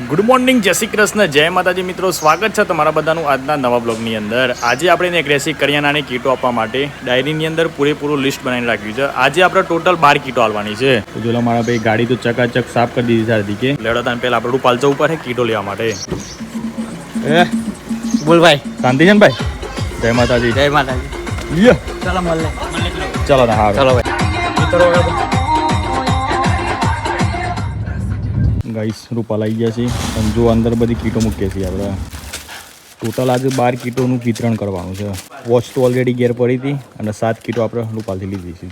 Good morning, જય શ્રી કૃષ્ણ, જય માતાજી મિત્રો. સ્વાગત છે તમારા બધાનું આજના નવા બ્લોગની અંદર. આજે આપણે એક રેસી કરિયાણાની કીટો આપવા માટે ડાયરીની અંદર પૂરેપૂરું લિસ્ટ બનાવીને રાખ્યું છે. આજે આપણે ટોટલ 12 કીટો આલવાની છે. તો જોલો મારા ભાઈ ગાડી તો ચકાચક સાફ કરી દીધી છે હાર્દિકે. લેડો તાન પહેલા આપણે પાલચા ઉપર છે કીટો લેવા માટે. બોલ ભાઈ, શાંતિ છે ને ભાઈ? જય માતાજી. જય માતાજી. લ્યો ચાલો મળે. ચલો ના હા ચાલો ભાઈ. મિત્રો ગાઈસ રૂપા લઈ ગયા છે અને જો અંદર બધી કીટો મૂકીએ છીએ આપણે. ટોટલ આજે 12 કીટોનું વિતરણ કરવાનું છે. વોચ તો ઓલરેડી ઘેર પડી હતી અને 7 કીટો આપણે રૂપાલથી લીધી છે.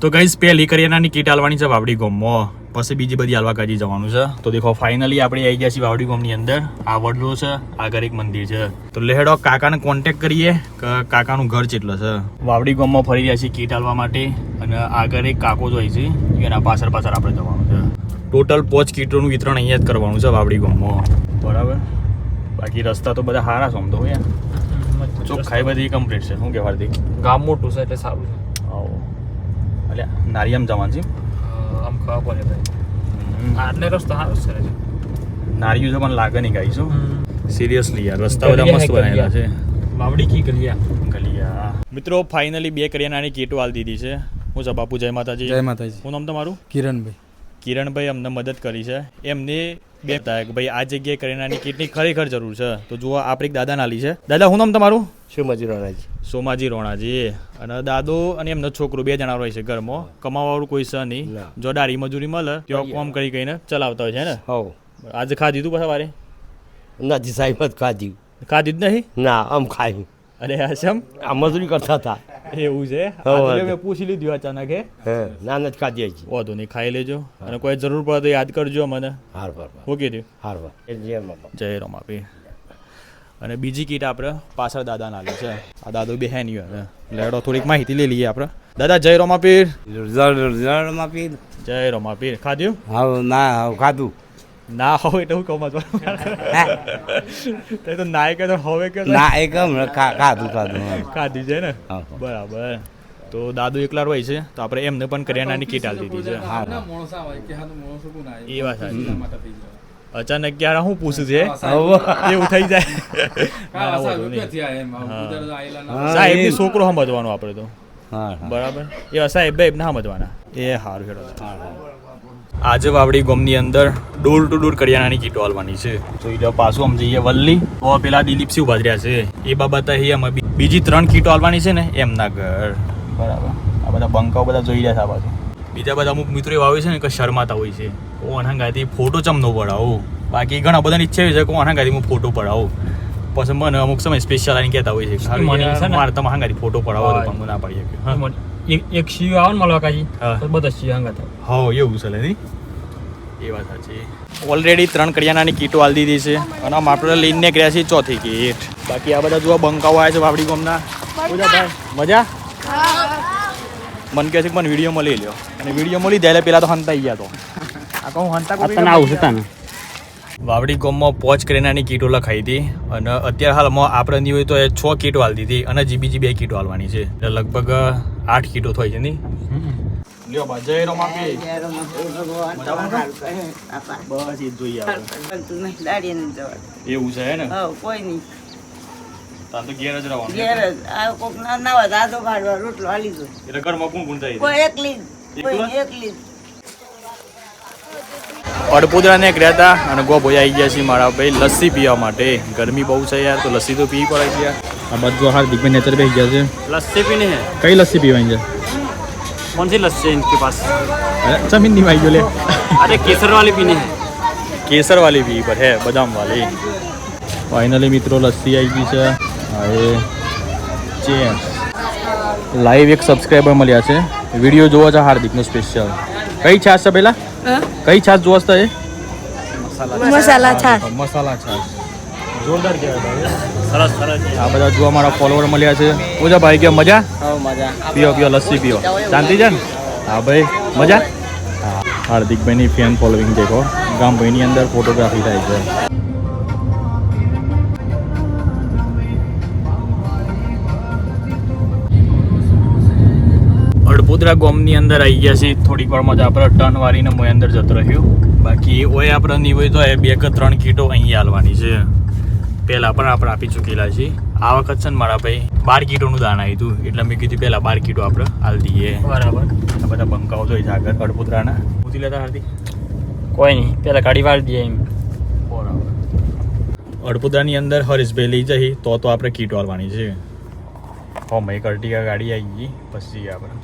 તો ગાઈસ પહેલી કરિયાણાની કીટ આલવાની છે વાવડી ગામમાં, પછી બીજી બધી આલવા કાજી જવાનું છે. તો દેખો ફાઇનલી આપણે આવી ગયા છીએ વાવડી ગામની અંદર. આ વડલો છે, આગળ એક મંદિર છે. તો લેડો કાકાને કોન્ટેક્ટ કરીએ કે કાકાનું ઘર કેટલું છે. વાવડી ગામમાં ફરી રહ્યા છીએ કીટ આલવા માટે અને આગળ એક કાકો જોઈ છે, એના પાછળ આપણે જવાનું છે. ટોટલ 5 કીટોનું વિતરણ અહીંયા જ કરવાનું છે વાવડી ગામમાં, બરાબર. બાકી રસ્તા તો બધા સારા છે આમ તો યાર, ચોખ્ખાઈ બધી કમ્પ્લીટ છે. શું કહેવાય ગામ મોટું છે એટલે સારું છે. આવો એટલે નારિયમ જવાનું છે. આમ ખાવા પડે ભાઈ. આટલે રસ્તો સારો છે. નારિયું છે પણ લાગે નહીં ગાઈશું. સિરિયસલી યાર રસ્તા બધા મસ્ત બનાવેલા છે. વાવડી કી ગલિયા મિત્રો ફાઇનલી 2 કરિયાણાની કીટો આલ દીધી છે. હું છે બાપુ, જય માતાજી. જય માતાજી. શું નામ તમારું? કિરણભાઈ. કિરણભાઈ અમને મદદ કરી છે. એમને બે હતા કે ભાઈ આ જગ્યાએ કરિયાણાની કીટની ખરેખર જરૂર છે. તો જુઓ આપણે એક દાદા નાલી છે. દાદા શું નામ તમારું? સોમાજી રાણાજી. સોમાજી રોણાજી. અને દાદો અને એમનો છોકરો 2 જણા રહે છે ઘરમાં. કમાવાવાળું કોઈ છે નહીં. જો દારી મજૂરી મળે ત્યાં કામ કરી કહીને ચલાવતા હોય છે ને. હોવ. આજે ખાધી તું પાછા વારે? નથી સાહેબ જ ખાધી. ખાધી જ નહીં? ના આમ ખાઈ. અરે હસમ આ મજૂરી કરતા હતા. એવું છે? હા, મેં પૂછી લીધું અચાનક. હે ના નથી ખાધી હજી. વાંધો નહીં, ખાઈ લેજો અને કોઈ જરૂર પડે તો યાદ કરજો મને. હાર પર હું કીધું? હાર પર જય માતા. જય રમાપી. અને બીજી કીટ આપણે પાછળ દાદા નાલી છે. આ દાદો બે હે નહીં હવે. લેડો થોડીક માહિતી લઈ લઈએ આપણે. દાદા જય રમાપીર. જય રમાપીર. ખાધ્યું? હા ના ખાધું. ના હવે એટલે હું કહું તો નાય કે તો હવે કે ના એકમ ખાધું ખાધું. ખાધી છે ને? હા. બરાબર. તો દાદુ એકલા હોય છે તો આપણે એમને પણ કરિયાણાની કીટ આલી દીધી છે. હા એ વાત સાચી. અચાનક ક્યારે હું પૂછું છે એવું થઈ જાય. સાહેબ છોકરો સમજવાનો આપણે તો, હા બરાબર. એવા સાહેબ ભાઈ ના સમજવાના. એ સારું ખેડો. આજે વાવડી ગામની અંદર ડોર ટુ ડોર કરિયાણાની કીટો આલવાની છે. તો એ પાછું આમ જઈએ વલ્લી તો પેલા દિલીપસિંહ ઉભા રહ્યા છે. એ બાબત અમે બીજી 3 કીટો આલવાની છે ને એમના ઘર, બરાબર. આ બધા બંકાઓ બધા જોઈ રહ્યા છે આ બાજુ. બીજા બધા અમુક મિત્રો એવા આવે છે ને કે શરમાતા હોય છે. કોણ હંગાથી ફોટો ચમ ન પડાવું. બાકી ઘણા બધાની ઈચ્છા હોય છે કોણ હંગાથી હું ફોટો પડાવું. પછી મને અમુક સમય સ્પેશિયલ આવીને કહેતા હોય છે મારે તમે હંગાથી ફોટો પડાવો તો પણ ના પાડી શક્યું. એક શિવ આવે ને મળવા કાજી તો બધા શિવ હંગા થાય. હા એવું છે નહીં? એ વાત સાચી. ઓલરેડી 3 કરિયાણાની કીટો આલી દીધી છે અને આમ આપણે લઈને ગયા છીએ 4થી કીટ. બાકી આ બધા જોવા બંકાઓ આવ્યા છે વાવડી ગામના. મજા? મન કહે છે કે મને વિડીયોમાં લઈ લ્યો અને વિડીયોમાં લીધા એટલે પેલા તો હંતાઈ ગયા. તો આ કહું હંતા આવું છે તને. વાવડી ગામમાં 5 કરિયાણાની કીટો લખાઈ હતી અને અત્યારે હાલમાં આપણે નહીં હોય તો 6 કીટો આલી દીધી અને બીજી 2 કીટો આલવાની છે. એટલે લગભગ 8 કીટો થઈ છે નહીં? લ્યો બા જય રમાપી. બસ એ જોઈ આવે. એવું છે હે ને? કોઈ નહીં. તાર તો ઘેર જ રહેવાનું. ઘેર જ આ કોક ના હોય દાદો કાઢવા રોટલો હાલી દો. એટલે ઘરમાં કોણ કોણ જાય? કોઈ એકલી જ. અડપોદરા ને રહેતા અને ગો ભાઈ આવી ગયા છે મારા ભાઈ લસ્સી પીવા માટે. ગરમી બહુ છે યાર તો લસ્સી તો પીવી પડે ગયા. આ બધું હાર્દિકભાઈ નેચર બેસી ગયા છે. लस्सी पीनी है. કઈ લસ્સી પીવાની છે? कौन सी लस्सी है इनके पास? જમીન ની વાઈ ગયો લે. अरे केसर वाली पीनी है. કેસર વાલી પી પર હે બદામ વાલી. ફાઇનલી મિત્રો લસ્સી આવી ગઈ છે. હવે ચેસ લાઈવ એક સબસ્ક્રાઈબર મળ્યા છે. વિડીયો જોવો છે હાર્દિકનો સ્પેશિયલ. કઈ છાશ છે પેલા? કઈ છાશ જોવો છે? મસાલા છાશ. મસાલા છાશ જોરદાર કહેવાય. सरस सरस. આ બધા જોવા મારા ફોલોવર મળ્યા છે. ઓજા ભાઈ કે મજા? मजा. પીઓ પીઓ લસ્સી પીઓ. શાંતિ છે ને? હા ભાઈ મજા? હા હાર્દિકભાઈની ફેન ફોલોવિંગ દેખો. ગામભાઈની અંદર ફોટોગ્રાફી થાય છે. અડપોદરા ગામની અંદર આવી ગયા છીએ. થોડીક વારમાં જ આપણે ટર્ન વાળીને મોય અંદર જતો રહ્યો. બાકી ઓય આપણે નહીં હોય તો 2 કે 3 કીટો અહીં હાલવાની છે. પહેલાં પણ આપણે આપી ચૂકેલા છીએ. આ વખત છે ને મારા ભાઈ 12 કીટોનું દાન આવ્યું હતું, એટલે મેં કીધું પહેલાં 12 કીટો આપણે હાલ દઈએ. બરાબર. આ બધા બંકાઓ જોઈ છે આગળ અડપોદરાના. પૂછી લેતા હાર્દિક. કોઈ નહીં, પેલા ગાડી વાળી દઈએ એમ. બરાબર. અડપોદરાની અંદર હરીશભાઈ લઈ જઈ તો આપણે કીટો હાલવાની છે. મેં એક અર્ટિગા ગાડી આવી ગઈ, પછી આપણે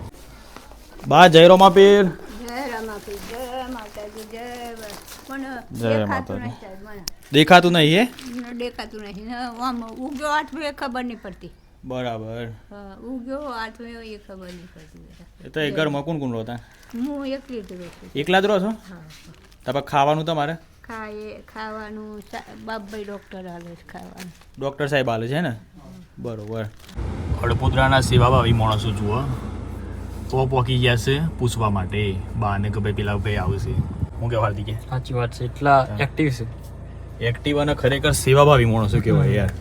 બા જય રોમાપીર. જય રમાપીર, જય માતાજી, જય મને જય દેખાતું માતાજી. નહીં સાહેબ, મને દેખાતું નહીં હે? દેખાતું નહીં. આમ ઉગ્યો હાથમાં એ ખબર નહીં પડતી. બરાબર. હા, ઉગ્યો હાથમાં એ ખબર નહીં પડતી. એ તો એ ઘરમાં કોણ કોણ રહતા? હું એકલી જ રહું છું. એકલા જ રહો છો? હા, તાપા ખાવાનું તમારે ખાવાનું બાપભાઈ ડૉક્ટર હાલે છે ખાવાનું. ડૉક્ટર સાહેબ હાલે છે ને? બરોબર. અડપોદરાના સેવાભાવી માણસો જુઓ તો પહોંચી ગયા છે પૂછવા માટે બાને કે ભાઈ પેલા ભાઈ આવશે. હું કહેવા હાર્દિક સાચી વાત છે, એટલા એક્ટિવ છે. એક્ટિવ અને ખરેખર સેવાભાવી માણસો કહેવાય યાર.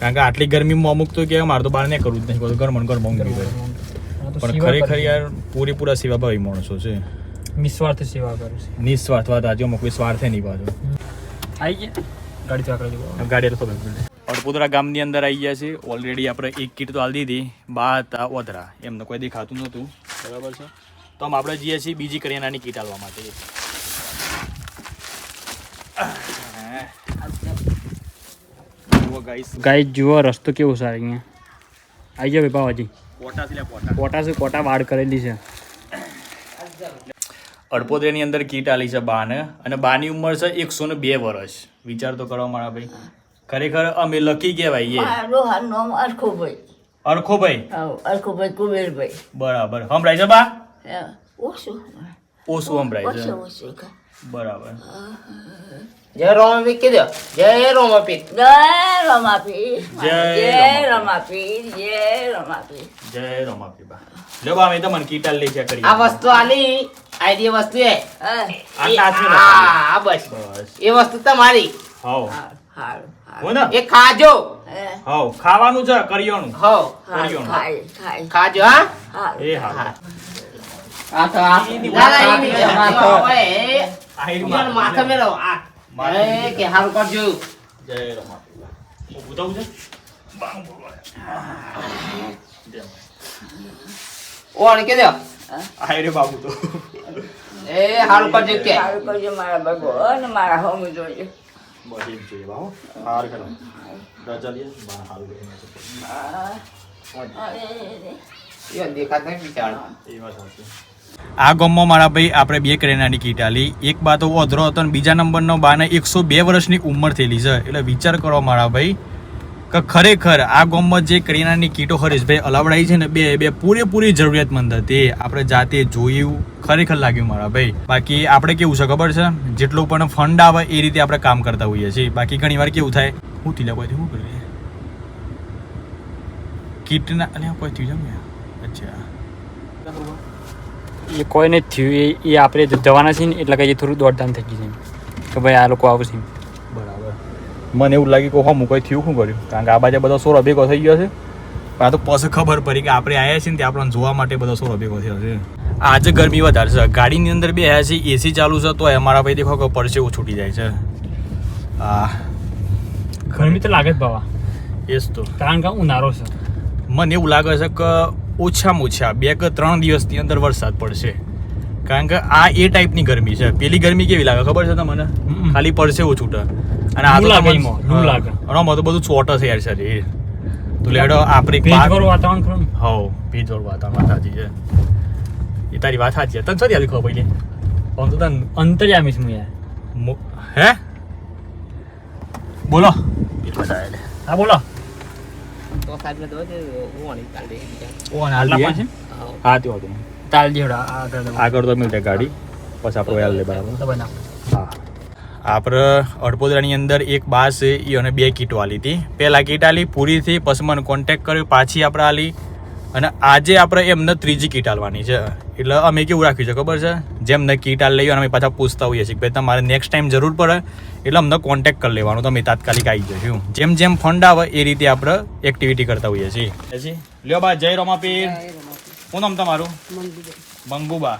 કારણ કે આટલી ગરમીમાં અમુક તો કે મારે તો બહાર નહીં કરવું જ નહીં, બધું ઘરમાં ઊંઘી રહે. પણ ખરેખર યાર પૂરેપૂરા સેવાભાવી માણસો છે. નિસ્વાર્થ સેવા કરે છે. નિસ્વાર્થ વાત આજે અમુક કોઈ સ્વાર્થે નહીં પાછો. આવી ગયા ગાડી ચાકર જેવો. ગાડી તો અડપોદરા ગામની અંદર આવી ગયા છે. ઓલરેડી આપણે 1 કીટ તો હાલ દીધી. બા હતા ઓધરા, એમને કોઈ દેખાતું નહોતું. બરાબર છે. તો આમ આપણે જઈએ છીએ બીજી કરિયાણાની કીટ હાલવા માટે. ગાઈ જુઓ રસ્તો કેવો છે અહીંયા. આવી જાવ બાવાજી. કોટા છે કોટા. કોટા છે, કોટા વાડ કરેલી છે. અડપોદરાની અંદર કીટ આલી છે બાને, અને બાની ઉંમર છે 102 વર્ષ. વિચાર તો કરો મારા ભાઈ. ખરેખર અમે લકી કહેવાય. મારું હાલ નામ અરખુભાઈ. અરખોભાઈ. હા, અરખુભાઈ કુબેરભાઈ. બરાબર. સંભળાય છે બા? હા, ઓછું ઓછું સંભળાય છે. ઓછું ઓછું કા. બરાબર. જય રોમાપીર કીધો. જય રોમાપીર. જય રમાપીર, જય જય રમાપીર. રમાપીર, જય રમાપીર. જય રમાપીર બા. લો બા, અમે તમને કીટ આલી છે કરી. આ વસ્તુ આલી આઈડી વસ્તુ એ હા, હા બસ બસ. એ વસ્તુ તમારી. હાઉ. હારું, હારું. હો ને? એ ખાજો. હે, હાઉ. ખાવાનું છે કરિયાણું. હો હારું, ખાય, ખાય. ખાજો હા. હારું. એ હા. આ તો આ માથે મેળો આ એ કે હારું કરજો. જય રમાપીર બા. ઊભું થવું છે? બા, ઊભું રહો. જય મા. ઓણ કીધો. આય રે બાબુ તો. એ હારું કરજો કે હારું કરજો મારા ભગવાન, મારા હોમી જોજો. બસ એમ જોઈએ બા. હો. હાર કરો. રજા લે. બા હારું કરીને છે. યો દેખાત નહીં બિચારો. એ વાત સાચી. આ ગામમાં મારા ભાઈ આપણે 2 કરિયાણાની કીટ આલી. એક બા તો ઓધરો હતો અને બીજા નંબરનો બાને 102 વર્ષની ઉંમર થયેલી છે. એટલે વિચાર કરો મારા ભાઈ કે ખરેખર આ ગામમાં જે કરિયાણાની કીટો હરીશભાઈ અલાવડાઈ છે ને, બે પૂરેપૂરી જરૂરિયાતમંદ હતી. આપણે જાતે જોયું, ખરેખર લાગ્યું મારા ભાઈ. બાકી આપણે કેવું છે ખબર છે, જેટલું પણ ફંડ આવે એ રીતે આપણે કામ કરતા હોઈએ છીએ. બાકી ઘણી વાર કેવું થાય, હું તીલા કોઈ શું કરીએ કીટના અલ્યા કોઈ થયું છે. અચ્છા, એ કોઈ નથી થયું. એ આપણે જવાના છીએ ને એટલે કંઈ થોડું દોડધામ થઈ ગઈ છે કે ભાઈ આ લોકો આવશે. બરાબર. મને એવું લાગ્યું કે હું કોઈ થયું શું કર્યું, કારણ કે આ બાજુ બધો સોરો ભેગો થઈ ગયો છે. પણ આ તો પછી ખબર પડી કે આપણે આવ્યા છીએ ને ત્યાં આપણને જોવા માટે બધો સોરો ભેગો થયો છે. આજે ગરમી વધારે છે. ગાડીની અંદર બે આવ્યા છીએ, એસી ચાલુ છે તો અમારા ભાઈ દેખો કે પરસેવો છૂટી જાય છે. હા, ગરમી તો લાગે જ બાવા, એ જ તો. કારણ કે ઉનાળો છે. મને એવું લાગે છે કે ઓછામાં ઓછા 2 કે 3 દિવસની અંદર વરસાદ પડશે. કારણ કે આ એ ટાઈપની ગરમી છે. પેલી ગરમી કેવી લાગે ખબર છે તમને? ખાલી પડસેવો છૂટે. અને આ તો લૂ લાગે. આમાં તો બધું ચોટ છે યાર શરીર. તો લેડો આપણે ભેજવાળું વાતાવરણ ખરું. હો, ભેજવાળું વાતાવરણ વાત સાચી છે. એ તારી વાત સાચી છે. તને શું યાદ ખબર પડી? આમ તો તને અંતર્યામી છું યાર. હે બોલો. હા બોલો. તો સાહેબ દો દે ઓણી કાઢી ઓન આટલા હાલ પાસે હા તે હતું. તાલ જેવડા આગળ તો મિલતે ગાડી પછી આપણે હાલ લે બરાબર. તો બનાવ. હા, આપણે અડપોદરાની અંદર એક બા છે એ અને 2 કીટો આલી હતી. પહેલાં કીટ આલી પૂરી થઈ, પછી મને કોન્ટેક્ટ કર્યો, પાછી આપણે આલી. અને આજે આપણે એમને 3જી કીટ આલવાની છે. એટલે અમે કેવું રાખ્યું છે ખબર છે, જેમને કીટ આલ લઈએ અને અમે પાછા પૂછતા હોઈએ છીએ કે ભાઈ તમારે નેક્સ્ટ ટાઈમ જરૂર પડે એટલે અમને કોન્ટેક્ટ કરી લેવાનો, તો અમે તાત્કાલિક આવી જઈશું. જેમ જેમ ફંડ આવે એ રીતે આપણે એક્ટિવિટી કરતા હોઈએ છીએ. લ્યો બા, જય રમાપીર. શું નામ તમારું? મંગુબા.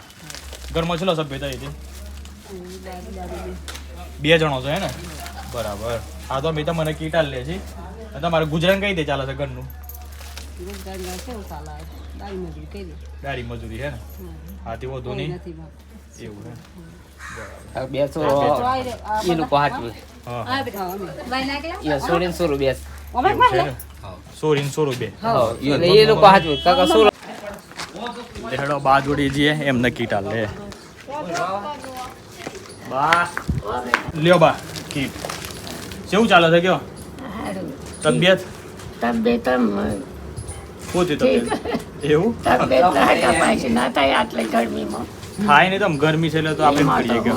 ઘરમાં ચલો સભ્ય થઈ હતી? 2 જણો છો હે ને? બરાબર. હા તો મેં તો મને કીટ આલ લે છે. તમારે ગુજરાન કઈ રીતે ચાલે છે ઘરનું? દારી મજૂરી હે ને? હા તે વધુ નહીં એવું હે. બેસો એ લોકો હાચવે સોરીન સોરું બેસ સોરીન સો રૂપિયા એ લોકો હાચવે કાકા સોર હેડો બા જોડી જઈએ એમને કીટ આલ લે. બા લ્યો બા કીટ. કેવું ચાલે છે કયો? તબિયત પોતી તબિયત એવું થાય નહીં તો ગરમી છે એટલે તો આપણે કરીએ કે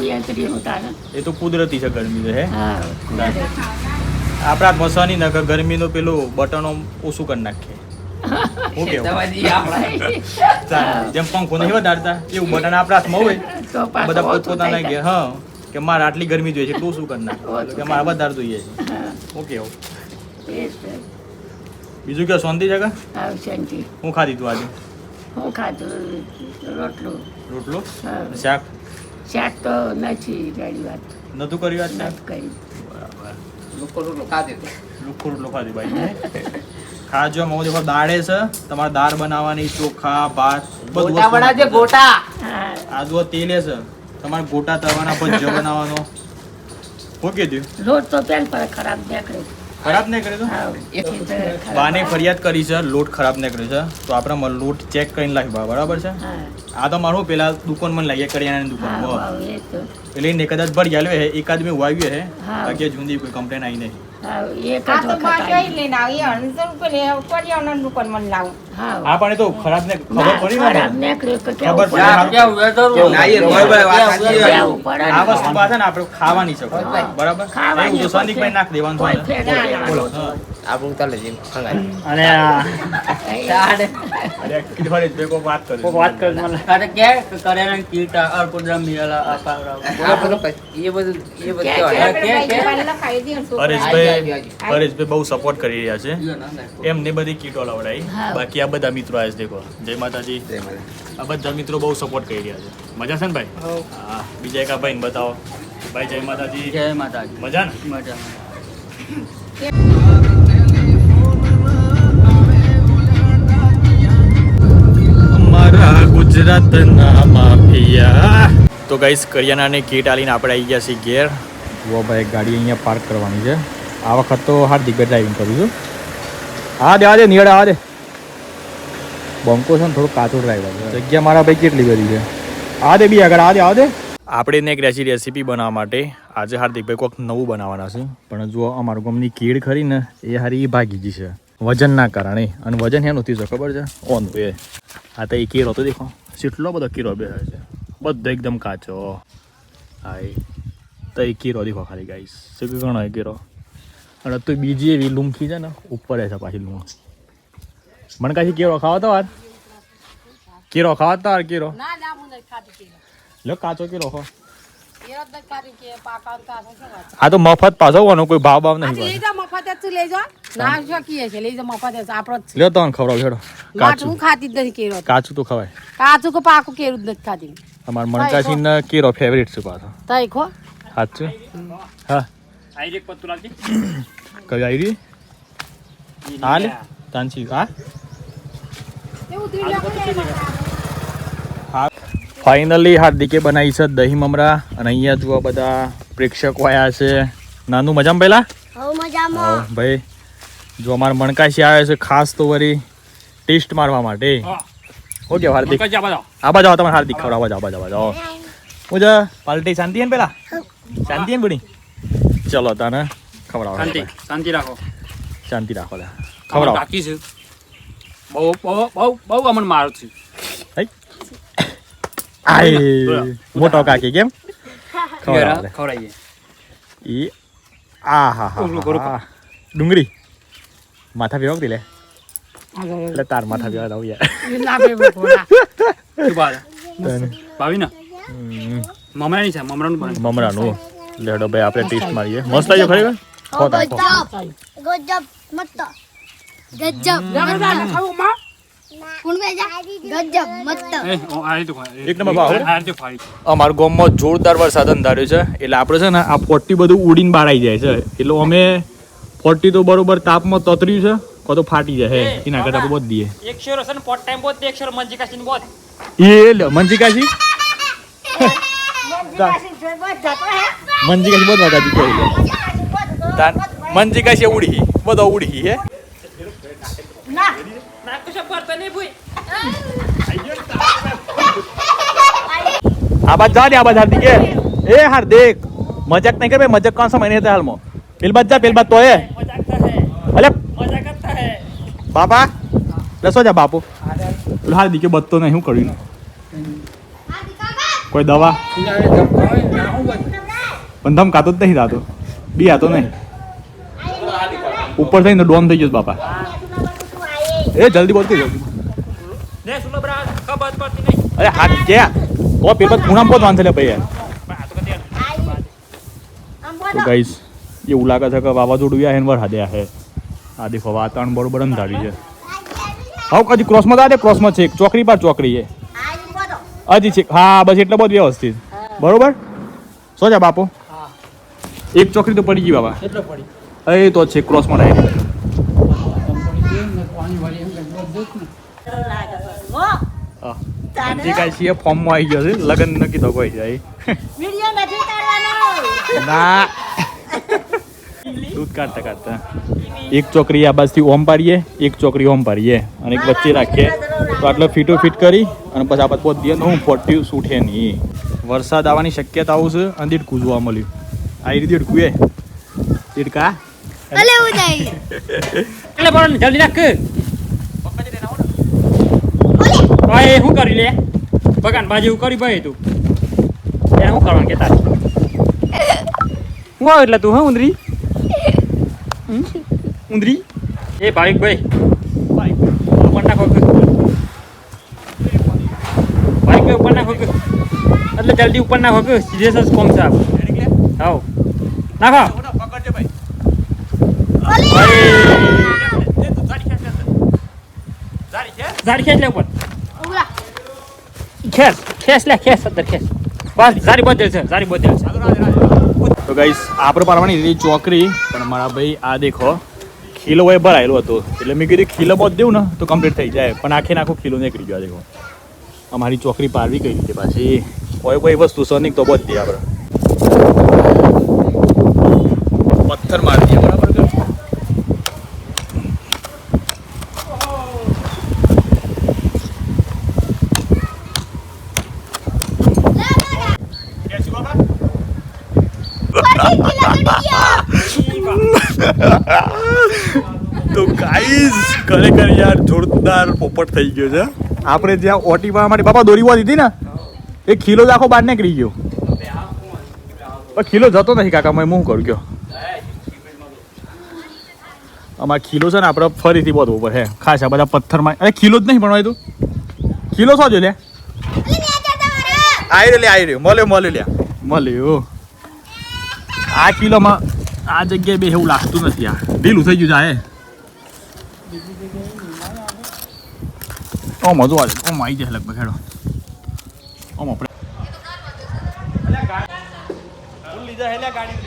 એ તો કુદરતી છે ગરમી છે હે આપણા હાથમાં સની ના ગરમીનું પેલું બટનો ઓછું કરી નાખીએ. હું કેવું જેમ પંખો નહીં વધારતા એવું બટન આપણા હાથમાં હોય બધા પોતપોતાના ગયા હા કે મારે આટલી ગરમી જોઈએ છે તો શું કરી નાખે કે મારે વધારે જોઈએ છે. હું કેવું બીજું કે શાંતિ છે કે હું ખાધી તું આજે? રોટલો શાક તો નથી ગાડી વાત નતું કર્યું આજ શાક? કરી બરાબર. લોકો ખાધે લુખ્ખો રોટલો ખાધી ભાઈ ખાજો મો દેખો દાળે છે તમારે દાળ બનાવવાની ચોખા ભાત ગોટા બનાવજે ગોટા આ જો તેલે છે તમારે ગોટા તળવાના ભજીયો બનાવવાનો. હું કીધું રોડ તો પેન પર ખરાબ નીકળે ખરાબ નહીં કરે તો બાને ફરિયાદ કરી છે લોટ ખરાબ નીકળ્યો છે તો આપણે લોટ ચેક કરીને લાવવા બરાબર છે. આ તો મારું પેલા દુકાનમાં લાવીએ કરિયાણાની દુકાનમાં એટલે એને કદાચ ભરી આવ્યો હે એકાદ મેં વાવ્યું હે બાકી જુદી કોઈ કમ્પ્લેન આવી નહીં. હા પણ એ તો ખરાબ ને ખબર પડી ને ખબર પડી આ વસ્તુ પાછા ને આપણે ખાવાની છે બરાબર એવું તો સંદીપભાઈ નાખ દેવાનું બોલો આપણું ચાલે છે અને અરે કિડવાડી બેકો વાત કરી વાત કર મને અરે કે કરેલા કીટ અર્પુદ્રમ મિલા અપારા એ બધું હરેશભાઈ બહુ સપોર્ટ કરી રહ્યા છે એમને બધી કીટો લવડાવી બાકી આ બધા મિત્રો આવ્યા છે દેખો જય માતાજી આ બધા મિત્રો બહુ સપોર્ટ કરી રહ્યા છે. મજા છે ને ભાઈ? હા બીજા એક ભાઈ બતાવો ભાઈ. જય માતાજી. જય માતાજી. મજા ને? મજા. અમારા ગુજરાતના માફિયા તો ગાઈસ કરિયાણાની કીટ આલીને આપણે આવી ગયા છીએ ઘેર. જુઓ ભાઈ ગાડી અહીંયા પાર્ક કરવાની છે આ વખત તો હાર્દિક ડ્રાઇવિંગ કરું છું. હા દે નિયડ આ દે બંકો છે ને થોડું કાચું ડ્રાઈવર જગ્યા મારા ભાઈ કેટલી બધી છે. આ દે બી આગળ આ દે આપણે એને એક રેસીપી બનાવવા માટે આજે હાર્દિકભાઈ કોઈક નવું બનાવવાના છે પણ જો અમારું ગામની કીડ ખરી ને એ હારી ભાગી ગઈ છે વજનના કારણે. અને વજન હે નહોતી છે ખબર છે ઓન એ આ તો એ કીરો તો દેખો કેટલો બધો કીરો બે છે બધો એકદમ કાચો. હા એ તો એ કીરો દેખો ખાલી ગાઈસ શું ઘણો એ કીરો. અને તો બીજી એવી લૂમખી છે ને ઉપર છે પાછી લૂમ મને કાંઈ કેરો ખાવા તો વાર કીરો ખાવા તો વાર કીરો લો કાચો કીરો ખો. આ તો મફત પાછો હોવાનો કોઈ ભાવ ભાવ નહીં લ્યો તો ખવડાવ છેડો કાચું તો ખવાય કાચું કે પાકું કેરું જ નથી ખાતી અમાર મણકાસી ને કીરો ફેવરિટ છે પાછો તઈ ખો સાચું. હા આઈ એક પત્તુ લાગી કઈ આવી રહી હા લે તાનસી હા હા ફાઇનલી હાર્દિકે બનાવી છે દહીં મમરા. અને અહીંયા જુઓ બધા પ્રેક્ષકો આવ્યા છે. નાનું મજામાં પહેલા ભાઈ જો અમારા મણકાસી આવે છે ખાસ તો વળી ટેસ્ટ મારવા માટે. ઓકે હાર્દિક આ બાજુ આવો તમારે હાર્દિક ખવડાવવા જાઓ બાજુ હું જ પાલટી શાંતિ હે ને પેલા શાંતિ હે ને બુડી ચલો તને ખવડાવો શાંતિ રાખો શાંતિ રાખો ખવડાવો બાકી છે બહુ બહુ બહુ બહુ અમન મારું છે આય મોટો કાકી કેમ ખવડાવો ખવડાવીએ ઈ આ હા હા ડુંગળી માથા ભેગવતી લે એટલે તાર માથા ભેગા દઉં યાર ભાવી ને મમરાની છે મમરાનું લેડો ભાઈ આપણે ટેસ્ટ મારીએ મસ્ત આવ્યો ખરેખર ગજબ મસ્ત. એક નંબર ભાવ અમારા ગામમાં જોરદાર વરસાદ અંધાર્યો છે એટલે આપણે છે ને આ 40 બધું ઉડીને બહાર આવી જાય છે એટલે અમે 40 તો બરોબર તાપમાં તતર્યું છે કો તો ફાટી જાય હે એના કરતા આપણે બોધ દઈએ એક શેર હશે ને પોટ ટાઈમ બોત એક શેર મંજી કાશી બોત એ લે મંજીકાશી મંજીકાશી બોધ વાતા દીકરો તાન મંજીકાશી ઉડી બધો ઉડી હે ના કશું પડતો નહીં ભૂઈ આ બાદ જા ને આ બાદ હાર્દિક એ હાર્દિક મજાક નહીં કર ભાઈ મજાક કોણ સમય નહીં હતા હાલમાં પેલ બાદ જા પેલ બાદ તો એ મજાક થશે અલે મજા કરતા હે બાપા દસો જા બાપુ પેલો હાર્દિકે બધતો નહીં શું કર્યું કોઈ દવા પણ ધમ કાતો જ નહીં થતો બી આતો નહીં ઉપર થઈને ડોન થઈ ગયો છે બાપા એ જલ્દી બોલતી જલ્દી ને સુનો બ્રા ખબર પડતી નહીં અરે હાથ ક્યાં તો પેપર ખૂણામાં પોત વાંધે લે ભાઈ યાર તો ગાઈસ એવું લાગે છે કે વાવાઝોડું યા હેન વરસાદે હે આ દેખો વાતાવરણ બરોબર અંધારી છે હાવ કદી ક્રોસમાં દાદે ક્રોસમાં છે એક ચોકડી પર ચોકડી છે હજી છે હા બસ એટલે બહુ વ્યવસ્થિત બરોબર શું છે બાપુ એક ચોકડી તો પડી ગઈ બાબા એટલો પડી એ તો છે ક્રોસમાં ડાયરેક્ટ કાંઈ ફોર્મમાં આવી ગયો છે લગ્ન નક્કી તો કોઈ જાય વિડિયો નથી કાઢવાનો. ના દૂધ કાઢતા કાઢતા એક ચોકરી આ બાજુથી ઓમ પાડીએ એક ચોકરી ઓમ પાડીએ અને એક વચ્ચે રાખીએ તો આટલો ફીટો ફિટ કરી અને પછી આપણે પોત દઈએ તો હું 40 સૂઠે નહીં વરસાદ આવવાની શક્યતાઓ છે અને દીડકું જોવા મળ્યું આ રીતે દીડકું એ દીડકા અલે હું જાય એટલે પણ જલ્દી નાખ ભાઈ શું કરી લે બગાન બાજુ એવું કરી ભાઈ તું એને શું કરવાનું કેતા હું આવ એટલે તું હા ઉંદરી ઉંદરી એ ભાવિક ભાઈ ઉપર નાખો ભાઈ ઉપર નાખો એટલે જલ્દી ઉપર નાખો કે સીધે સસ કોમ સાહેબ આવો નાખો ઝાડી ખેંચ લે ઉપર ખેસ લે ખેસ અંદર ખેસ બસ ઝાડી બોતેલ છે ઝાડી બોતેલ છે તો ગાઈસ આપણે પાડવાની હતી ચોકરી પણ મારા ભાઈ આ દેખો ખીલો હોય ભરાયેલો હતો એટલે મેં કીધું ખીલો બોત દેવું ને તો કમ્પ્લીટ થઈ જાય પણ આખે આખો ખીલો નીકળી ગયો દેખો અમારી ચોકરી પારવી કઈ રીતે પાછી કોઈ વસ્તુ સનિક તો બોત દઈએ આપણે પથ્થર મારી દઈએ બરાબર તો ગાઈસ ખરેખર યાર જોરદાર પોપટ થઈ ગયો છે આપણે જ્યાં ઓટી પાવા માટે બાપા દોરી વા દીધી ને એ ખીલો જ આખો બહાર નીકળી ગયો પણ ખીલો જતો નથી કાકા મેં હું કરું ગયો અમારે ખીલો છે ને આપણે ફરીથી બધું ઉપર હે ખાસ આ બધા પથ્થરમાં અરે ખીલો જ નહીં ભણવાય તું ખીલો શું જો લે આવી રહ્યો મળ્યો મળ્યો આ કિલોમાં આ જગ્યાએ બે એવું લાગતું નથી આ ઢીલું થઈ ગયું જાય ઓમ હજુ આવે ઓમ આવી જાય લગભગ હેડો ઓમ આપણે લીધા હેલ્યા ગાડી